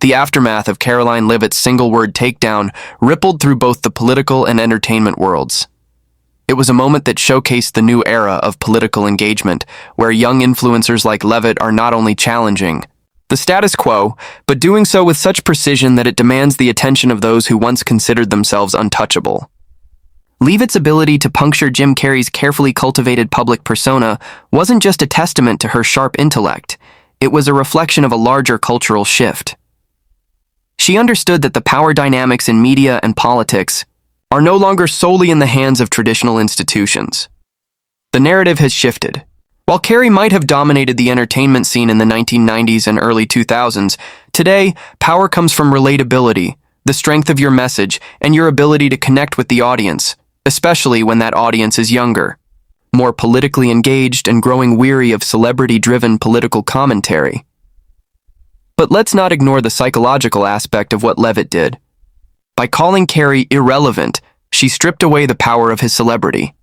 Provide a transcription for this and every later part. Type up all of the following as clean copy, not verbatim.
The aftermath of Karoline Leavitt's single-word takedown rippled through both the political and entertainment worlds. It was a moment that showcased the new era of political engagement, where young influencers like Leavitt are not only challenging the status quo, but doing so with such precision that it demands the attention of those who once considered themselves untouchable. Leavitt's ability to puncture Jim Carrey's carefully cultivated public persona wasn't just a testament to her sharp intellect, it was a reflection of a larger cultural shift. She understood that the power dynamics in media and politics are no longer solely in the hands of traditional institutions. The narrative has shifted. While Carrey might have dominated the entertainment scene in the 1990s and early 2000s, today, power comes from relatability, the strength of your message, and your ability to connect with the audience, especially when that audience is younger, more politically engaged and growing weary of celebrity-driven political commentary. But let's not ignore the psychological aspect of what Leavitt did. By calling Carrey irrelevant, she stripped away the power of his celebrity.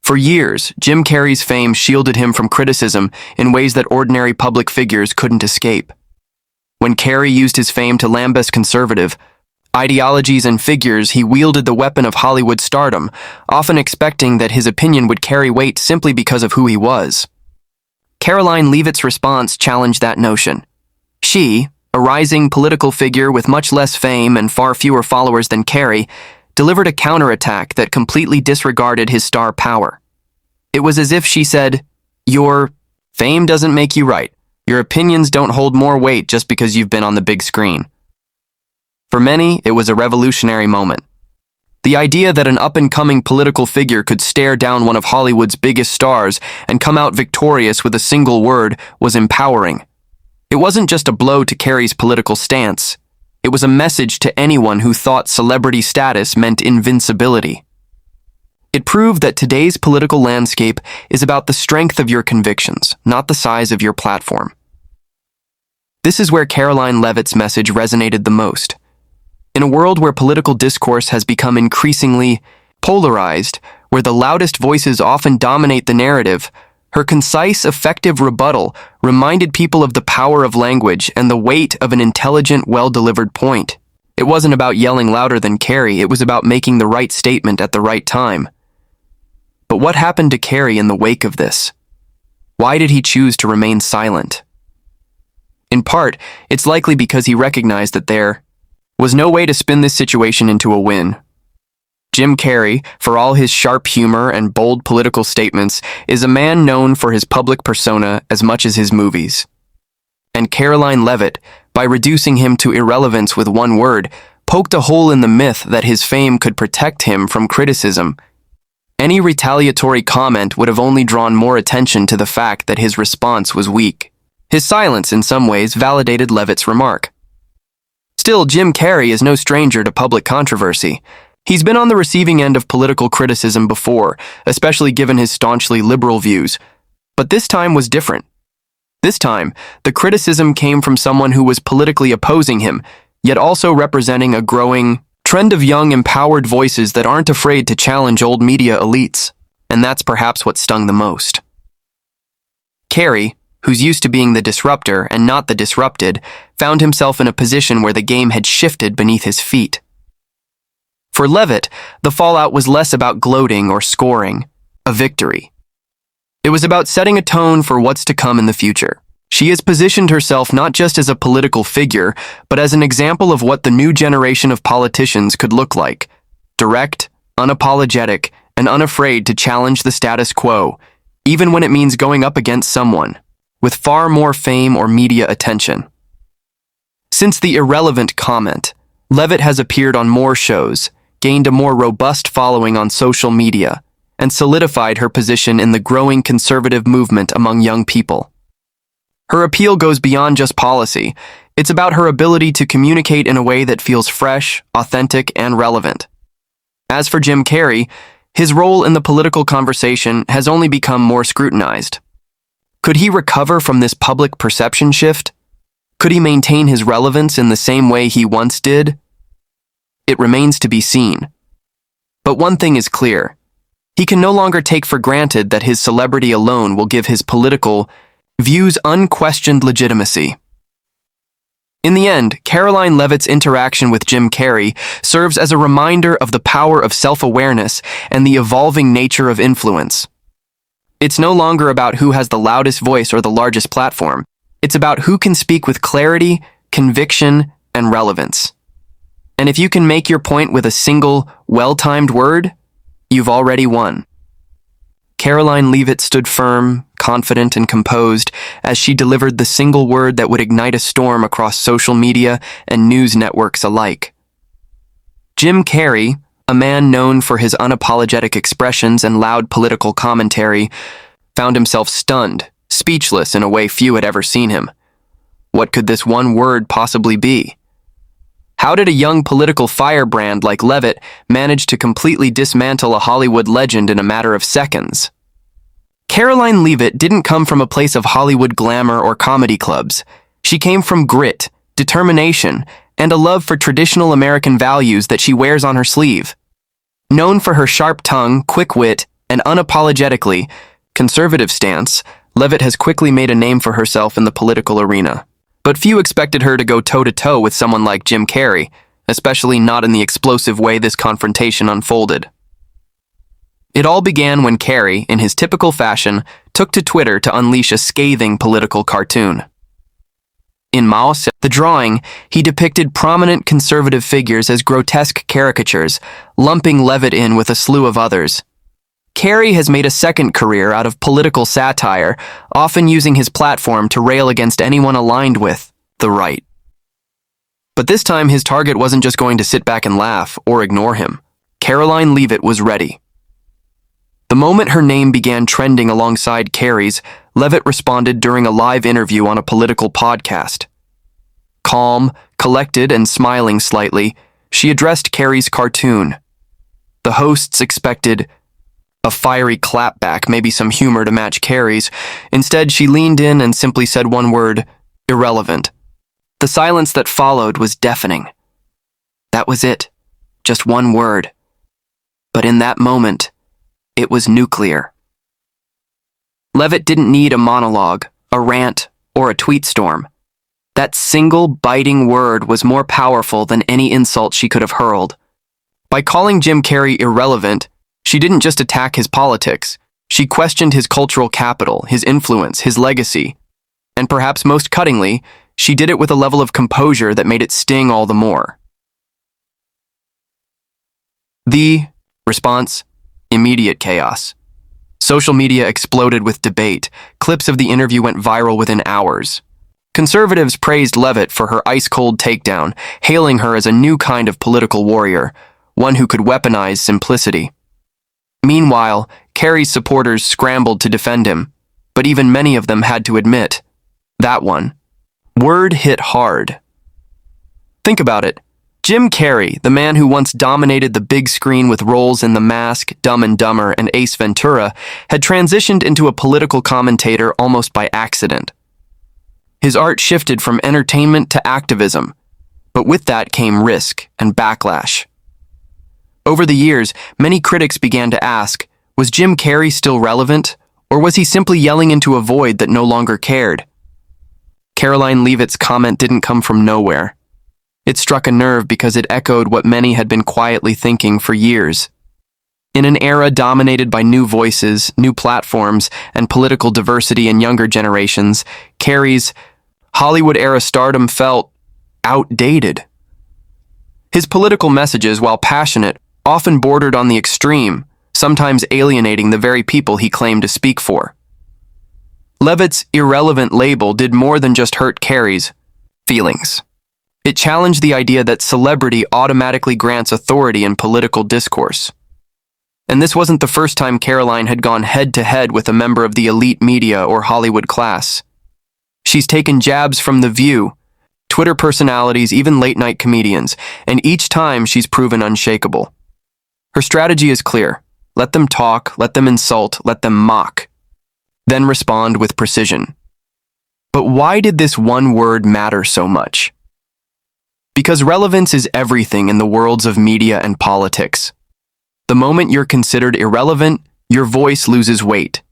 For years, Jim Carrey's fame shielded him from criticism in ways that ordinary public figures couldn't escape. When Carrey used his fame to lambaste conservative ideologies and figures, he wielded the weapon of Hollywood stardom, often expecting that his opinion would carry weight simply because of who he was. Karoline Leavitt's response challenged that notion. She, a rising political figure with much less fame and far fewer followers than Carrey, delivered a counterattack that completely disregarded his star power. It was as if she said, "Your fame doesn't make you right. Your opinions don't hold more weight just because you've been on the big screen." For many, it was a revolutionary moment. The idea that an up-and-coming political figure could stare down one of Hollywood's biggest stars and come out victorious with a single word was empowering. It wasn't just a blow to Carrey's political stance. It was a message to anyone who thought celebrity status meant invincibility. It proved that today's political landscape is about the strength of your convictions, not the size of your platform. This is where Karoline Leavitt's message resonated the most. In a world where political discourse has become increasingly polarized, where the loudest voices often dominate the narrative, her concise, effective rebuttal reminded people of the power of language and the weight of an intelligent, well-delivered point. It wasn't about yelling louder than Carrey, it was about making the right statement at the right time. But what happened to Carrey in the wake of this? Why did he choose to remain silent? In part, it's likely because he recognized that there was no way to spin this situation into a win. Jim Carrey, for all his sharp humor and bold political statements, is a man known for his public persona as much as his movies. And Karoline Leavitt, by reducing him to irrelevance with one word, poked a hole in the myth that his fame could protect him from criticism. Any retaliatory comment would have only drawn more attention to the fact that his response was weak. His silence, in some ways, validated Leavitt's remark. Still, Jim Carrey is no stranger to public controversy. He's been on the receiving end of political criticism before, especially given his staunchly liberal views. But this time was different. This time, the criticism came from someone who was politically opposing him, yet also representing a growing trend of young, empowered voices that aren't afraid to challenge old media elites. And that's perhaps what stung the most. Carrey, who's used to being the disruptor and not the disrupted, found himself in a position where the game had shifted beneath his feet. For Leavitt, the fallout was less about gloating or scoring a victory. It was about setting a tone for what's to come in the future. She has positioned herself not just as a political figure, but as an example of what the new generation of politicians could look like: direct, unapologetic, and unafraid to challenge the status quo, even when it means going up against someone with far more fame or media attention. Since the irrelevant comment, Leavitt has appeared on more shows, gained a more robust following on social media, and solidified her position in the growing conservative movement among young people. Her appeal goes beyond just policy. It's about her ability to communicate in a way that feels fresh, authentic, and relevant. As for Jim Carrey, his role in the political conversation has only become more scrutinized. Could he recover from this public perception shift? Could he maintain his relevance in the same way he once did? It remains to be seen. But one thing is clear. He can no longer take for granted that his celebrity alone will give his political views unquestioned legitimacy. In the end, Karoline Leavitt's interaction with Jim Carrey serves as a reminder of the power of self-awareness and the evolving nature of influence. It's no longer about who has the loudest voice or the largest platform. It's about who can speak with clarity, conviction, and relevance. And if you can make your point with a single, well-timed word, you've already won. Karoline Leavitt stood firm, confident, and composed as she delivered the single word that would ignite a storm across social media and news networks alike. Jim Carrey, a man known for his unapologetic expressions and loud political commentary, found himself stunned, speechless in a way few had ever seen him. What could this one word possibly be? How did a young political firebrand like Leavitt manage to completely dismantle a Hollywood legend in a matter of seconds? Karoline Leavitt didn't come from a place of Hollywood glamour or comedy clubs. She came from grit, determination, and a love for traditional American values that she wears on her sleeve. Known for her sharp tongue, quick wit, and unapologetically conservative stance, Leavitt has quickly made a name for herself in the political arena. But few expected her to go toe-to-toe with someone like Jim Carrey, especially not in the explosive way this confrontation unfolded. It all began when Carrey, in his typical fashion, took to Twitter to unleash a scathing political cartoon. In Mao Zedong, the drawing, he depicted prominent conservative figures as grotesque caricatures, lumping Leavitt in with a slew of others. Carrey has made a second career out of political satire, often using his platform to rail against anyone aligned with the right. But this time his target wasn't just going to sit back and laugh or ignore him. Karoline Leavitt was ready. The moment her name began trending alongside Carrey's, Leavitt responded during a live interview on a political podcast. Calm, collected, and smiling slightly, she addressed Carrey's cartoon. The hosts expected a fiery clapback, maybe some humor to match Carrey's. Instead, she leaned in and simply said one word, irrelevant. The silence that followed was deafening. That was it. Just one word. But in that moment, it was nuclear. Leavitt didn't need a monologue, a rant, or a tweet storm. That single biting word was more powerful than any insult she could have hurled. By calling Jim Carrey irrelevant, she didn't just attack his politics. She questioned his cultural capital, his influence, his legacy. And perhaps most cuttingly, she did it with a level of composure that made it sting all the more. The response? Immediate chaos. Social media exploded with debate. Clips of the interview went viral within hours. Conservatives praised Leavitt for her ice-cold takedown, hailing her as a new kind of political warrior, one who could weaponize simplicity. Meanwhile, Carrey's supporters scrambled to defend him, but even many of them had to admit, that one word hit hard. Think about it. Jim Carrey, the man who once dominated the big screen with roles in The Mask, Dumb and Dumber, and Ace Ventura, had transitioned into a political commentator almost by accident. His art shifted from entertainment to activism, but with that came risk and backlash. Over the years, many critics began to ask, was Jim Carrey still relevant, or was he simply yelling into a void that no longer cared? Karoline Leavitt's comment didn't come from nowhere. It struck a nerve because it echoed what many had been quietly thinking for years. In an era dominated by new voices, new platforms, and political diversity in younger generations, Carrey's Hollywood-era stardom felt outdated. His political messages, while passionate, often bordered on the extreme, sometimes alienating the very people he claimed to speak for. Leavitt's irrelevant label did more than just hurt Carrey's feelings. It challenged the idea that celebrity automatically grants authority in political discourse. And this wasn't the first time Karoline had gone head-to-head with a member of the elite media or Hollywood class. She's taken jabs from The View, Twitter personalities, even late-night comedians, and each time she's proven unshakable. Her strategy is clear. Let them talk, let them insult, let them mock. Then respond with precision. But why did this one word matter so much? Because relevance is everything in the worlds of media and politics. The moment you're considered irrelevant, your voice loses weight.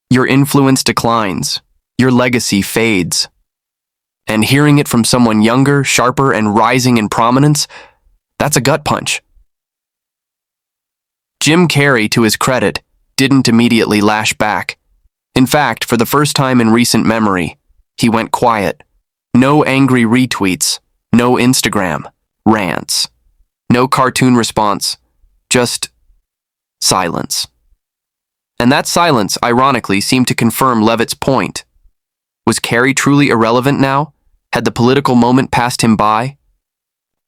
Your influence declines. Your legacy fades. And hearing it from someone younger, sharper, and rising in prominence, that's a gut punch. Jim Carrey, to his credit, didn't immediately lash back. In fact, for the first time in recent memory, he went quiet. No angry retweets, no Instagram rants, no cartoon response, just silence. And that silence, ironically, seemed to confirm Leavitt's point. Was Carrey truly irrelevant now? Had the political moment passed him by?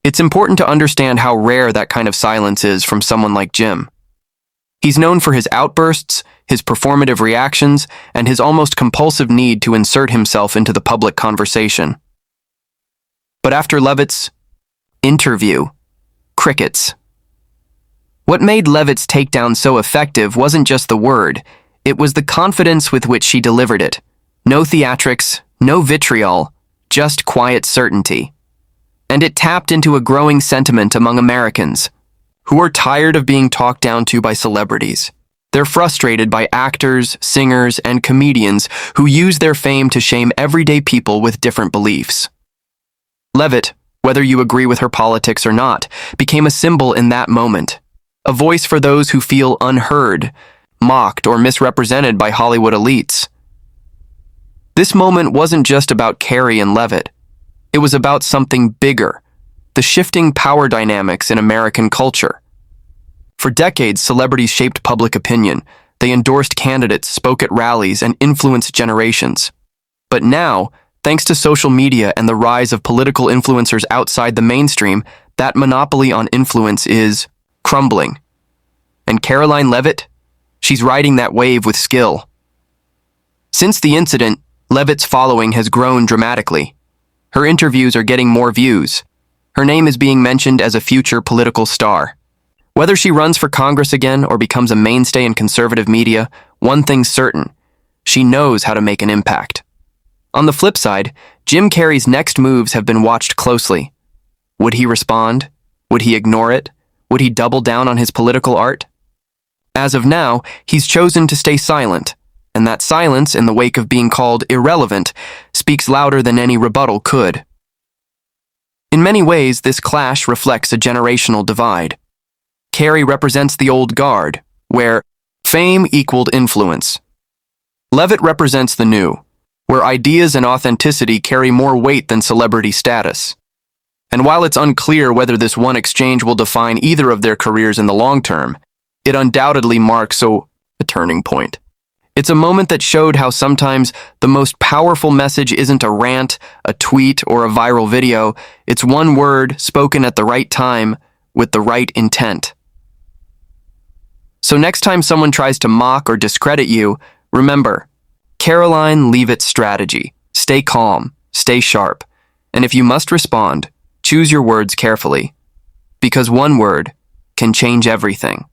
It's important to understand how rare that kind of silence is from someone like Jim. He's known for his outbursts, his performative reactions, and his almost compulsive need to insert himself into the public conversation. But after Leavitt's interview, crickets. What made Leavitt's takedown so effective wasn't just the word, it was the confidence with which she delivered it. No theatrics, no vitriol, just quiet certainty. And it tapped into a growing sentiment among Americans, who are tired of being talked down to by celebrities. They're frustrated by actors, singers, and comedians who use their fame to shame everyday people with different beliefs. Leavitt, whether you agree with her politics or not, became a symbol in that moment, a voice for those who feel unheard, mocked, or misrepresented by Hollywood elites. This moment wasn't just about Carrey and Leavitt. It was about something bigger, the shifting power dynamics in American culture. For decades, celebrities shaped public opinion. They endorsed candidates, spoke at rallies, and influenced generations. But now, thanks to social media and the rise of political influencers outside the mainstream, that monopoly on influence is crumbling. And Karoline Leavitt? She's riding that wave with skill. Since the incident, Leavitt's following has grown dramatically. Her interviews are getting more views. Her name is being mentioned as a future political star. Whether she runs for Congress again or becomes a mainstay in conservative media, one thing's certain: she knows how to make an impact. On the flip side, Jim Carrey's next moves have been watched closely. Would he respond? Would he ignore it? Would he double down on his political art? As of now, he's chosen to stay silent, and that silence, in the wake of being called irrelevant, speaks louder than any rebuttal could. In many ways, this clash reflects a generational divide. Carrey represents the old guard, where fame equaled influence. Leavitt represents the new, where ideas and authenticity carry more weight than celebrity status. And while it's unclear whether this one exchange will define either of their careers in the long term, it undoubtedly marks a turning point. It's a moment that showed how sometimes the most powerful message isn't a rant, a tweet, or a viral video. It's one word spoken at the right time with the right intent. So next time someone tries to mock or discredit you, remember, Karoline Leavitt's strategy: stay calm, stay sharp, and if you must respond, choose your words carefully, because one word can change everything.